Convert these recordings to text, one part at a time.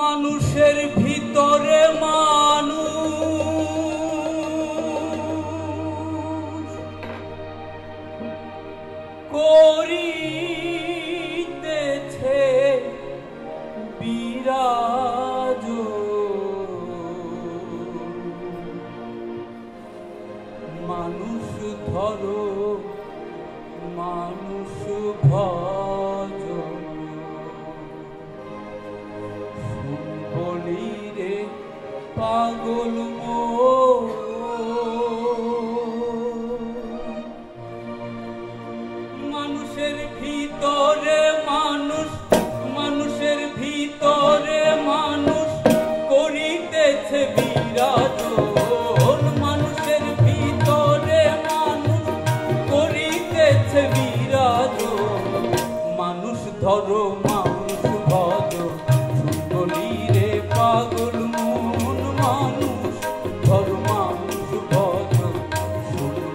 মানুষের ভিতরে মানুষ করিতেছে বিরাজ। মানুষ ধরো মানুষ ভজ, বলি রে পাগল মানুষের ভিতরে মানুষ, মানুষের ভিতরে মানুষ করিতেছে বিরাজ। মানুষের ভিতরে মানুষ করিতেছে বিরাজ। মানুষ ধরো মানুষ ভজ, বলি রে পাগল মন। মানুষ ধরো মানুষ ভজ,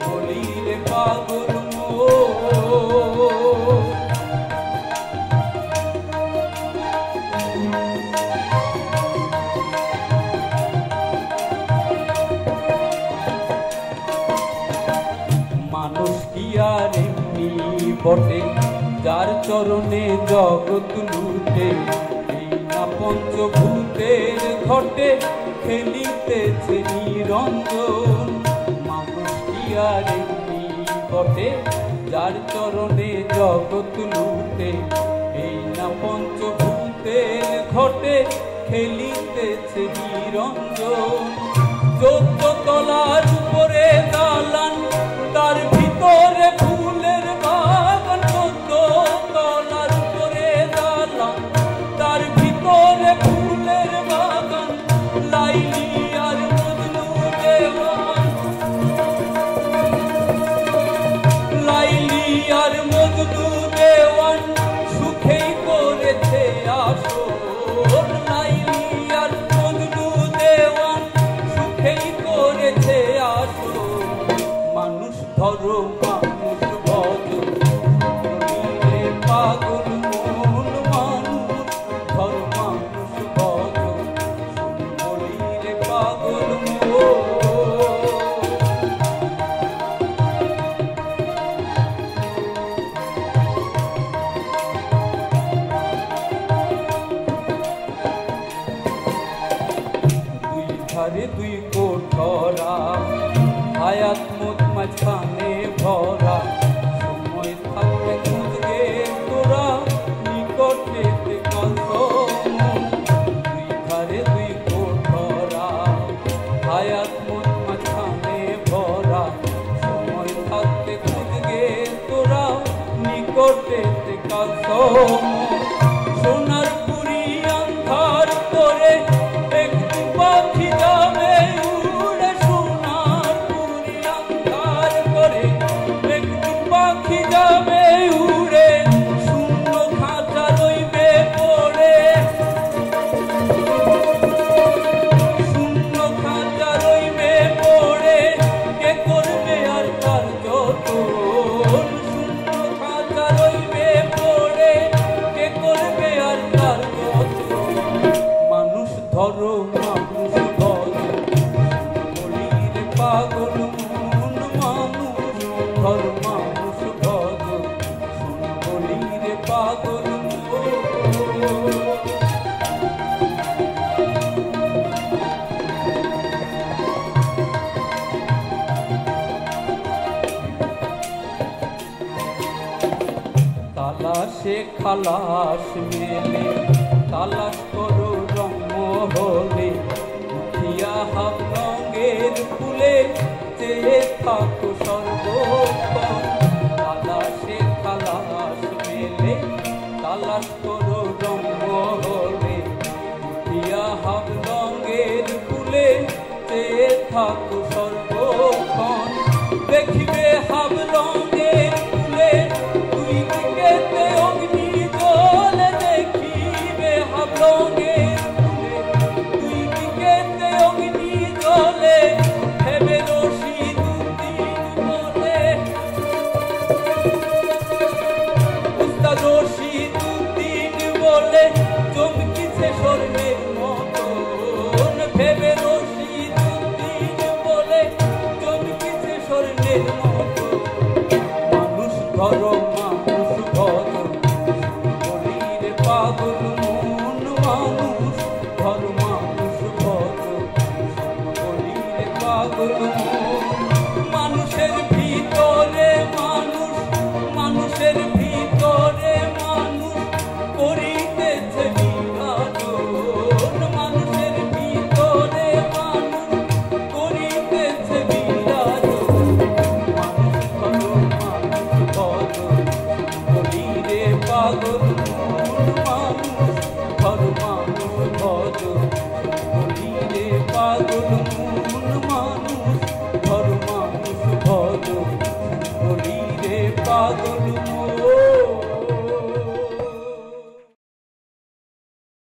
বলি রে পাগল মানুষ কি আর এমনি বটে, যার চরণে জগৎ লুটে। এই না পঞ্চভূতের ঘটে খেলিতেছে নিরঞ্জন। মানুষ কি আর এমনি বটে, যার চরণে জগৎ লুটে। এই না পঞ্চভূতের ঘটে খেলিতেছে নিরঞ্জন। 14 তলার উপরে দালান, তার ভিতরে ফুলের বাগান। 14 তলার উপরে দালান, তার ভিতরে ফুলের বাগান। লাইলি আর মজনু দেওয়ান, লাইলি আর মজনু দেওয়ান সুখেই করেছে আসর। লাইলি আর মজনু দেওয়ান সুখেই করেছে আসর। মানুষ ধরো মানুষ ভজ, বলি রে পাগল মন। মানুষ ধরো মানুষ ভজ, বলি রে পাগল মন। দুই ধারে দুই কোঠরা, হায়াত মোট মাঝখানে ভরা। সময় থাকতে খুঁজবে তোরা নিকটেতে কত। দুই ধারে দুই কোঠরা, হায়াত মোট মাঝখানে ভরা। সময় থাকতে খুঁজবে তোরা নিকটেতে কত। সোনার পুরি আন্ধার করে একটি পাখি যাবে উড়ে। সোনার পুরি আন্ধার করে একটি পাখি যাবে উড়ে। শূন্য খাঁচা রইবে পড়ে, শূন্য খাঁচা রইবে পড়ে। কে করবে আর তার যতন? শূন্য খাঁচা রইবে পড়ে, কে করবে আর তার যতন? মানুষ ধরো মানুষ ভজ, বলি রে পাগল মন। মানুষ ধরো মানুষ ভজ, বলি রে পাগল মন। তালাশে খালাস মেলে, তালাশ করো রঙ হলে। উঠিয়া হাফ রঙের ফুলে চেয়ে থাকো সর্বক্ষণ। তালাশে খালাস মেলে, তালাশ করো রঙ হলে। উঠিয়া হাফ রঙের ফুলে চেয়ে থাকো সর্বক্ষণ। দেখিবে হাফ রঙের ফুলে দুই দিকেতে অগ্নি জ্বলে। দেখিবে হাফ রঙের ফুলে দুই দিকেতে অগ্নি জ্বলে। ভেবে রশিদুদ্দিন বলে, উস্তাদ রশিদুদ্দিন বলে, চমকিছে স্বর্ণের পাগল